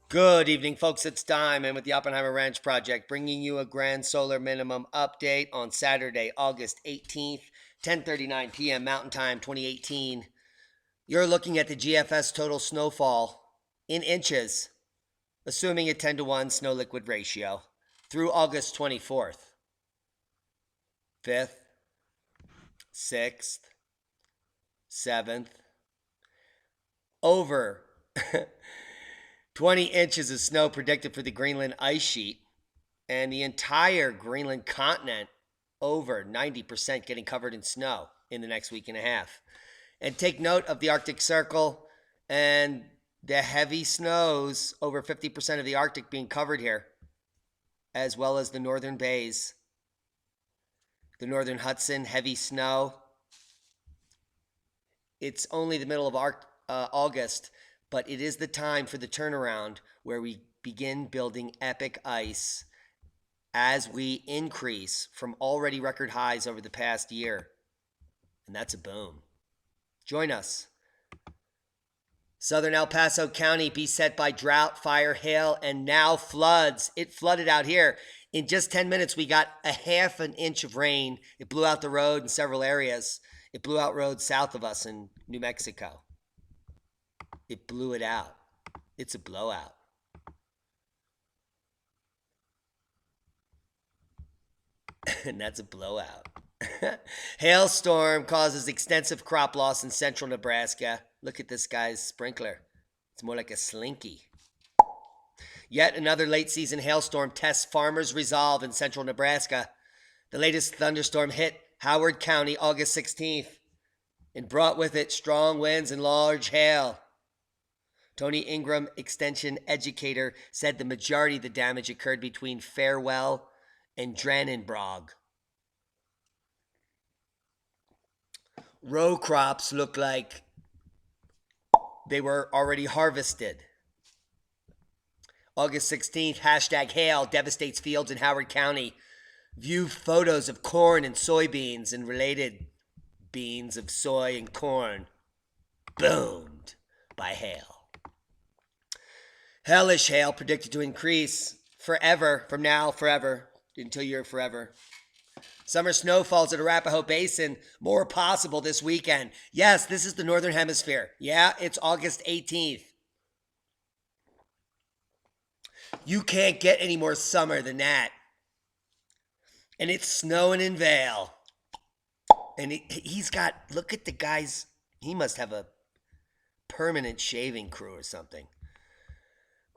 Good evening, folks. It's Diamond with the Oppenheimer Ranch Project, bringing you a grand solar minimum update on Saturday, August 18th, 10:39 p.m. Mountain Time, 2018. You're looking at the GFS total snowfall in inches, assuming a 10-to-1 snow liquid ratio through August 24th, 5th, 6th, 7th, over 20 inches of snow predicted for the Greenland ice sheet, and the entire Greenland continent over 90% getting covered in snow in the next week and a half. And take note of the Arctic Circle and the heavy snows, over 50% of the Arctic being covered here, as well as the northern bays. The northern Hudson, heavy snow. It's only the middle of August, but it is the time for the turnaround where we begin building epic ice as we increase from already record highs over the past year. And that's a boom. Join us. Southern El Paso County beset by drought, fire, hail, and now floods. It flooded out here. In just 10 minutes, we got a half an inch of rain. It blew out the road in several areas. It blew out roads south of us in New Mexico. It blew it out. It's a blowout. And that's a blowout. Hailstorm causes extensive crop loss in central Nebraska. Look at this guy's sprinkler. It's more like a slinky. Yet another late season hailstorm tests farmers' resolve in central Nebraska. The latest thunderstorm hit Howard County August 16th and brought with it strong winds and large hail. Tony Ingram, extension educator, said the majority of the damage occurred between Farewell and Drannenbrog. Row crops look like they were already harvested. August 16th, hashtag hail devastates fields in Howard County. View photos of corn and soybeans and related beans of soy and corn boomed by hail. Hellish hail predicted to increase forever, from now forever, until you're forever. Summer snowfalls at Arapahoe Basin, more possible this weekend. Yes, this is the Northern Hemisphere. Yeah, it's August 18th. You can't get any more summer than that. And it's snowing in Vail. And he's got, look at the guys, he must have a permanent shaving crew or something.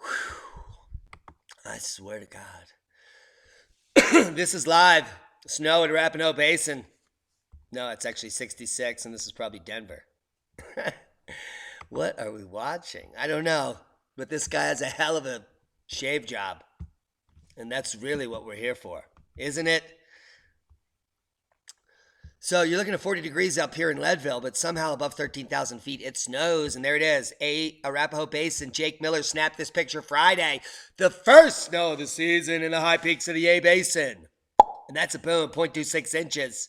Whew. I swear to God. This is live. Snow at Arapahoe Basin. No, it's actually 66, and this is probably Denver. What are we watching? I don't know. But this guy has a hell of a shave job. And that's really what we're here for, isn't it? So you're looking at 40 degrees up here in Leadville, but somehow above 13,000 feet, it snows. And there it is. Arapahoe Basin. Jake Miller snapped this picture Friday. The first snow of the season in the high peaks of the A Basin. And that's a boom, 0.26 inches.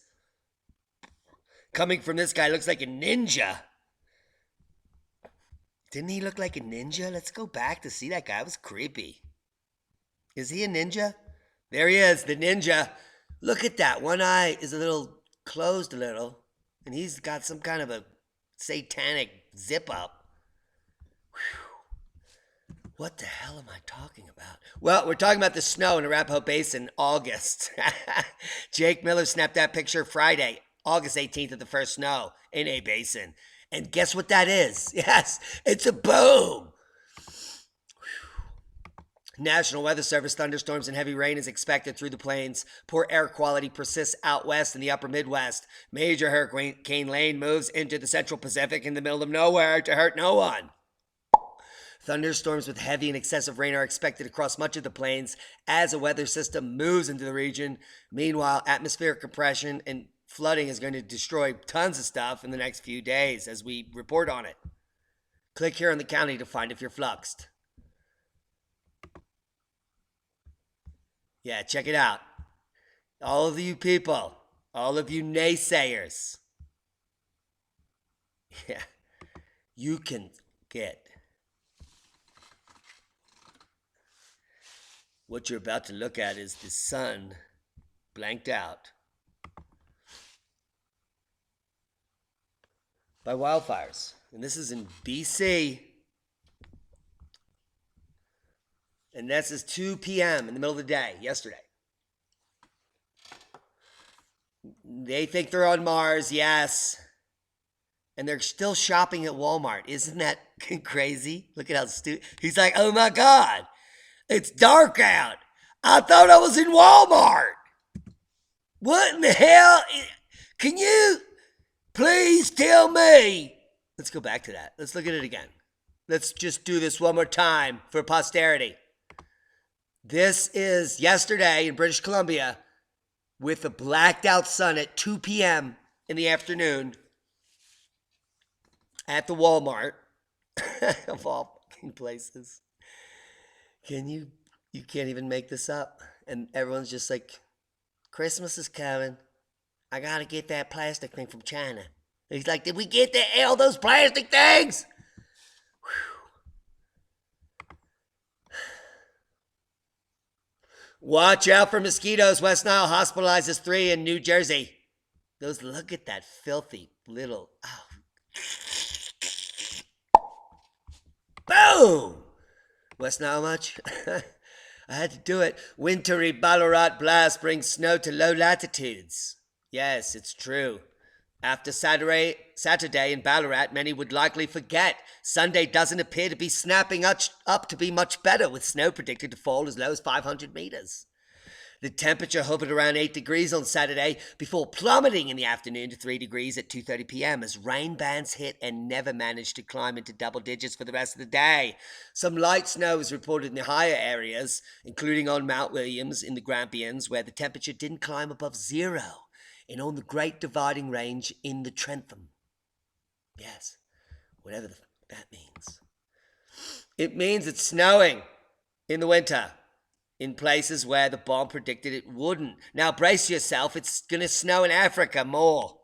Coming from this guy, looks like a ninja. Didn't he look like a ninja? Let's go back to see that guy. It was creepy. Is he a ninja? There he is, the ninja. Look at that. One eye is a little closed a little. And he's got some kind of a satanic zip up. Whew. What the hell am I talking about? Well, we're talking about the snow in Arapahoe Basin, August. Jake Miller snapped that picture Friday, August 18th of the first snow in A Basin. And guess what that is? Yes, it's a boom. National Weather Service thunderstorms and heavy rain is expected through the plains. Poor air quality persists out west in the upper Midwest. Major Hurricane Lane moves into the central Pacific in the middle of nowhere to hurt no one. Thunderstorms with heavy and excessive rain are expected across much of the plains as a weather system moves into the region. Meanwhile, atmospheric compression and flooding is going to destroy tons of stuff in the next few days as we report on it. Click here on the county to find if you're fluxed. Yeah, check it out. All of you people, all of you naysayers. Yeah, you can get What you're about to look at is the sun blanked out by wildfires. And this is in BC. And this is 2 p.m. in the middle of the day, yesterday. They think they're on Mars, yes. And they're still shopping at Walmart. Isn't that crazy? Look at how stupid. He's like, oh my God, it's dark out. I thought I was in Walmart. What in the hell? Can you please tell me? Let's go back to that. Let's look at it again. Let's just do this one more time for posterity. This is yesterday in British Columbia with a blacked out sun at 2 p.m. in the afternoon at the Walmart of all places. You can't even make this up. And everyone's just like, Christmas is coming. I gotta get that plastic thing from China. And he's like, did we get all those plastic things? Watch out for mosquitoes. West Nile hospitalizes 3 in New Jersey. Look at that filthy little. Oh. Boom! West Nile much? I had to do it. Wintry Ballarat blast brings snow to low latitudes. Yes, it's true. After Saturday in Ballarat, many would likely forget. Sunday doesn't appear to be snapping up to be much better, with snow predicted to fall as low as 500 meters. The temperature hovered around 8 degrees on Saturday before plummeting in the afternoon to 3 degrees at 2:30 p.m. as rain bands hit and never managed to climb into double digits for the rest of the day. Some light snow was reported in the higher areas, including on Mount Williams in the Grampians, where the temperature didn't climb above 0, and on the Great Dividing Range in the Trentham. Yes, whatever that means. It means it's snowing in the winter in places where the bomb predicted it wouldn't. Now brace yourself, it's going to snow in Africa more.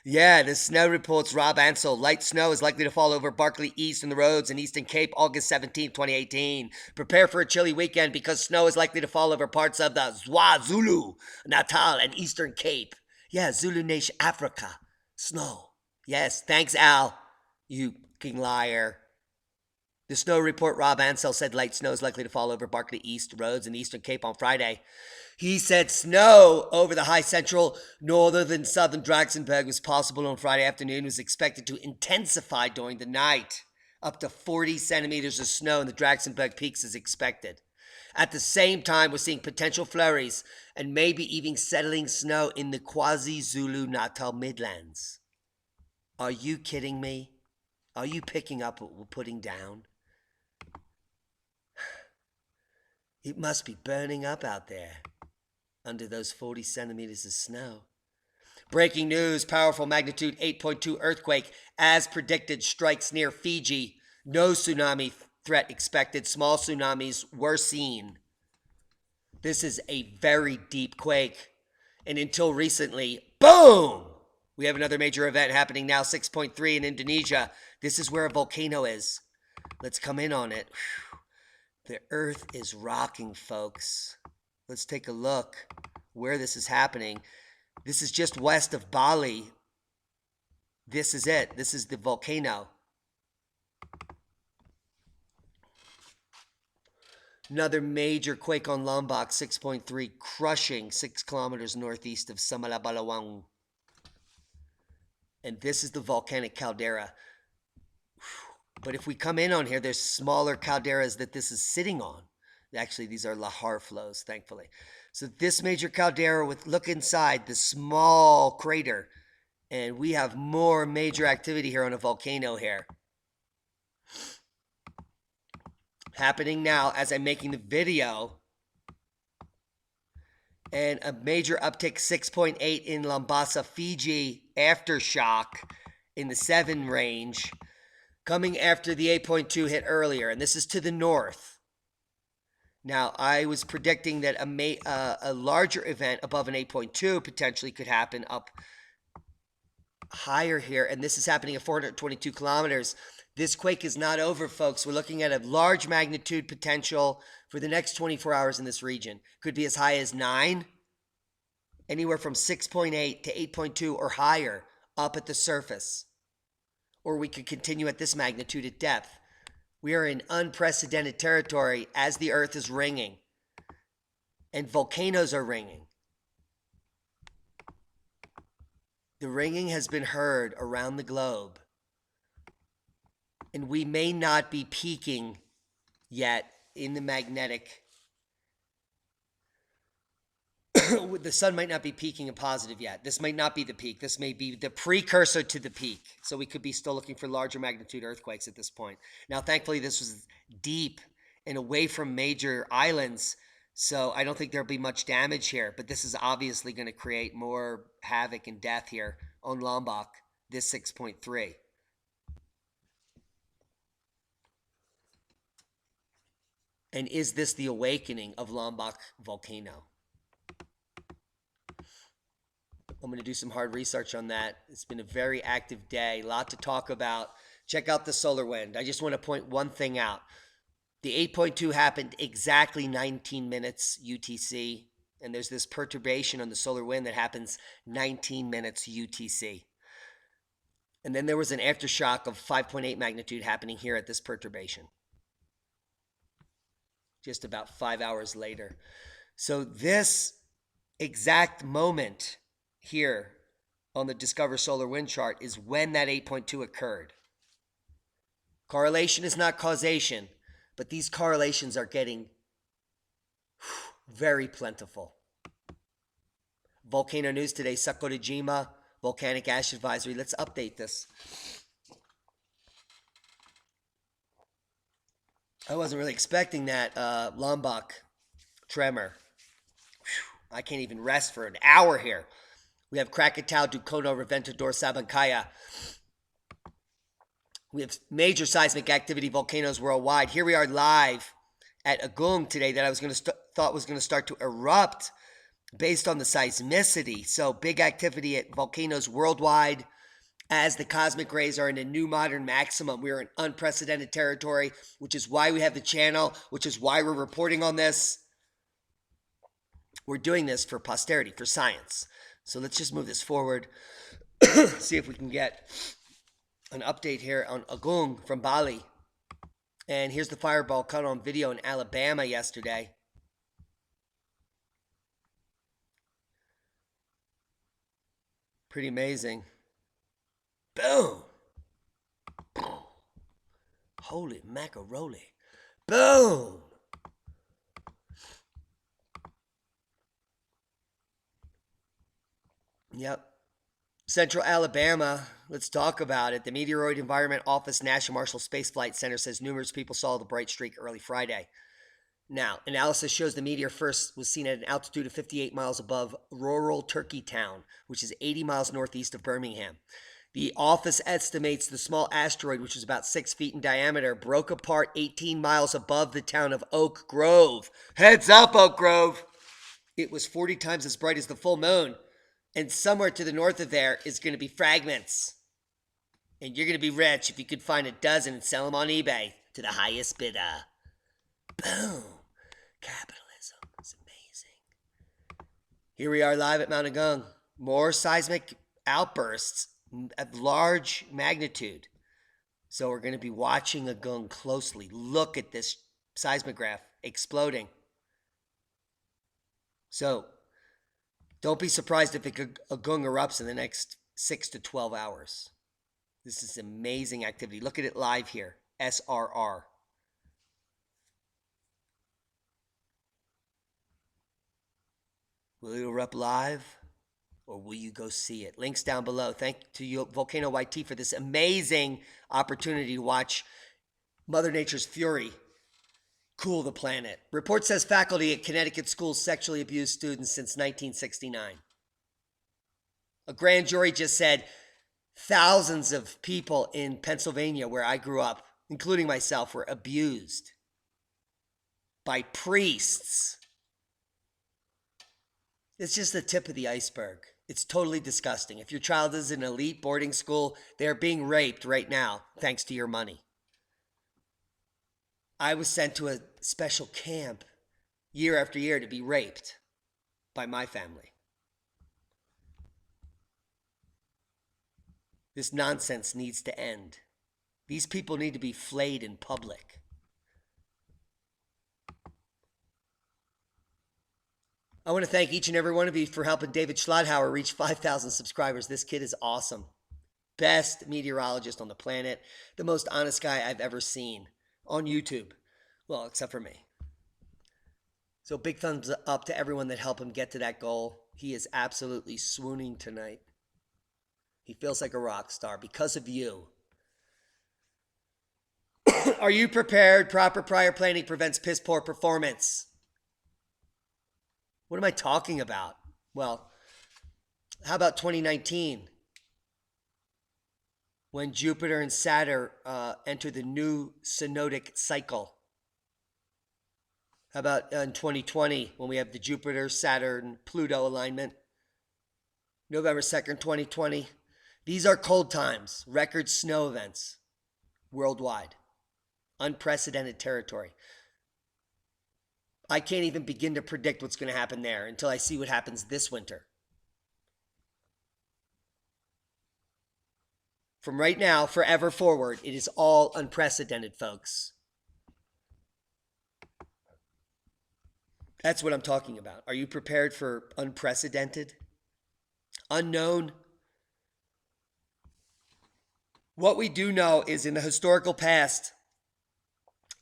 Yeah, the snow reports Rob Ansell. Light snow is likely to fall over Berkeley East and the roads in Eastern Cape August 17, 2018. Prepare for a chilly weekend because snow is likely to fall over parts of the Zulu, Natal, and Eastern Cape. Yeah, Zulu Nation, Africa. Snow. Yes, thanks, Al. You fucking liar. The snow report, Rob Ansell said light snow is likely to fall over Berkeley East roads in the Eastern Cape on Friday. He said snow over the high central, northern, and southern Draxenberg was possible on Friday afternoon, was expected to intensify during the night. Up to 40 centimeters of snow in the Draxenberg peaks is expected. At the same time, we're seeing potential flurries and maybe even settling snow in the Quasi-Zulu Natal Midlands. Are you kidding me? Are you picking up what we're putting down? It must be burning up out there under those 40 centimeters of snow. Breaking news, powerful magnitude 8.2 earthquake, as predicted, strikes near Fiji. No tsunami threat expected. Small tsunamis were seen. This is a very deep quake. And until recently, boom! We have another major event happening now, 6.3 in Indonesia. This is where a volcano is. Let's come in on it. The earth is rocking, folks. Let's take a look where this is happening. This is just west of Bali. This is it. This is the volcano. Another major quake on Lombok, 6.3, crushing 6 kilometers northeast of Samalabalawang. And this is the volcanic caldera. But if we come in on here, there's smaller calderas that this is sitting on. Actually, these are lahar flows, thankfully. So this major caldera, look inside the small crater. And we have more major activity here on a volcano here. Happening now as I'm making the video. And a major uptick, 6.8 in Lambasa, Fiji, aftershock in the 7 range. Coming after the 8.2 hit earlier, and this is to the north. Now, I was predicting that a larger event above an 8.2 potentially could happen up higher here, and this is happening at 422 kilometers. This quake is not over, folks. We're looking at a large magnitude potential for the next 24 hours in this region. Could be as high as 9, anywhere from 6.8 to 8.2 or higher up at the surface. Or we could continue at this magnitude at depth. We are in unprecedented territory as the earth is ringing and volcanoes are ringing. The ringing has been heard around the globe, and we may not be peaking yet in the magnetic. The sun might not be peaking in positive yet. This might not be the peak. This may be the precursor to the peak. So we could be still looking for larger magnitude earthquakes at this point. Now, thankfully, this was deep and away from major islands. So I don't think there'll be much damage here. But this is obviously going to create more havoc and death here on Lombok, this 6.3. And is this the awakening of Lombok volcano? I'm going to do some hard research on that. It's been a very active day, a lot to talk about. Check out the solar wind. I just want to point one thing out. The 8.2 happened exactly 19 minutes UTC, and there's this perturbation on the solar wind that happens 19 minutes UTC. And then there was an aftershock of 5.8 magnitude happening here at this perturbation, just about 5 hours later. So this exact moment here on the Discover Solar Wind chart is when that 8.2 occurred. Correlation is not causation, but these correlations are getting very plentiful. Volcano news today, Sakurajima, volcanic ash advisory. Let's update this. I wasn't really expecting that Lombok tremor. I can't even rest for an hour here. We have Krakatau, Dukono, Reventador, Sabancaya. We have major seismic activity volcanoes worldwide. Here we are live at Agung today that I was going to thought was going to start to erupt based on the seismicity. So big activity at volcanoes worldwide as the cosmic rays are in a new modern maximum. We're in unprecedented territory, which is why we have the channel, which is why we're reporting on this. We're doing this for posterity, for science. So let's just move this forward, see if we can get an update here on Agung from Bali. And here's the fireball caught on video in Alabama yesterday. Pretty amazing. Boom. Holy macaroni. Boom. Yep. Central Alabama, let's talk about it. The Meteoroid Environment Office National Marshall Space Flight Center says numerous people saw the bright streak early Friday. Now, analysis shows the meteor first was seen at an altitude of 58 miles above rural Turkey Town, which is 80 miles northeast of Birmingham. The office estimates the small asteroid, which is about 6 feet in diameter, broke apart 18 miles above the town of Oak Grove. Heads up, Oak Grove! It was 40 times as bright as the full moon. And somewhere to the north of there is going to be fragments. And you're going to be rich if you could find a dozen and sell them on eBay to the highest bidder. Boom. Capitalism is amazing. Here we are live at Mount Agung. More seismic outbursts of large magnitude. So we're going to be watching Agung closely. Look at this seismograph exploding. So don't be surprised if Agung erupts in the next 6 to 12 hours. This is amazing activity. Look at it live here. SRR. Will it erupt live? Or will you go see it? Links down below. Thank to you, Volcano YT, for this amazing opportunity to watch Mother Nature's fury cool the planet. Report says faculty at Connecticut schools sexually abused students since 1969. A grand jury just said thousands of people in Pennsylvania, where I grew up, including myself, were abused by priests. It's just the tip of the iceberg. It's totally disgusting. If your child is in elite boarding school, they are being raped right now thanks to your money. I was sent to a special camp year after year to be raped by my family. This nonsense needs to end. These people need to be flayed in public. I want to thank each and every one of you for helping David Schlotthauer reach 5,000 subscribers. This kid is awesome. Best meteorologist on the planet. The most honest guy I've ever seen on YouTube. Well, except for me. So big thumbs up to everyone that helped him get to that goal. He is absolutely swooning tonight. He feels like a rock star because of you. Are you prepared? Proper prior planning prevents piss poor performance. What am I talking about? Well, how about 2019? When Jupiter and Saturn enter the new synodic cycle. How about in 2020 when we have the Jupiter, Saturn, Pluto alignment? November 2nd, 2020. These are cold times, record snow events worldwide. Unprecedented territory. I can't even begin to predict what's going to happen there until I see what happens this winter. From right now, forever forward, it is all unprecedented, folks. That's what I'm talking about. Are you prepared for unprecedented? Unknown? What we do know is in the historical past,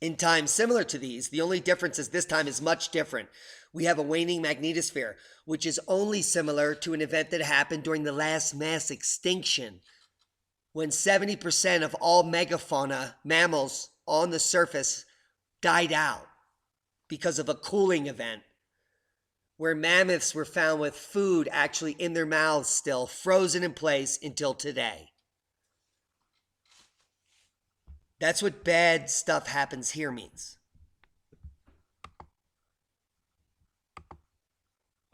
in times similar to these, the only difference is this time is much different. We have a waning magnetosphere, which is only similar to an event that happened during the last mass extinction, when 70% of all megafauna, mammals on the surface, died out because of a cooling event, where mammoths were found with food actually in their mouths still, frozen in place until today. That's what bad stuff happens here means.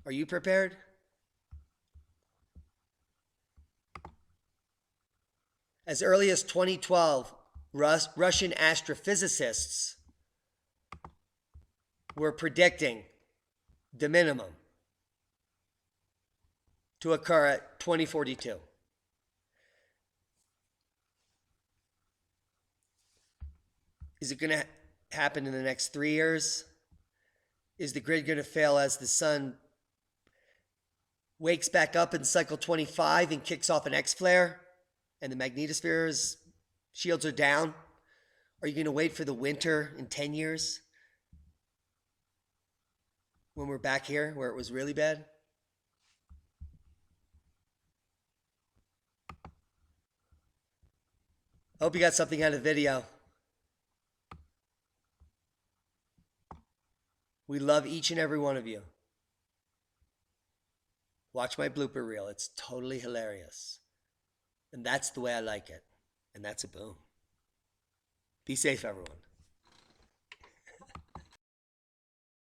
Are you prepared? As early as 2012, Russian astrophysicists were predicting the minimum to occur at 2042. Is it going to happen in the next 3 years? Is the grid going to fail as the sun wakes back up in cycle 25 and kicks off an X-flare and the magnetosphere's shields are down? Are you going to wait for the winter in 10 years when we're back here where it was really bad? I hope you got something out of the video. We love each and every one of you. Watch my blooper reel. It's totally hilarious. And that's the way I like it. And that's a boom. Be safe, everyone.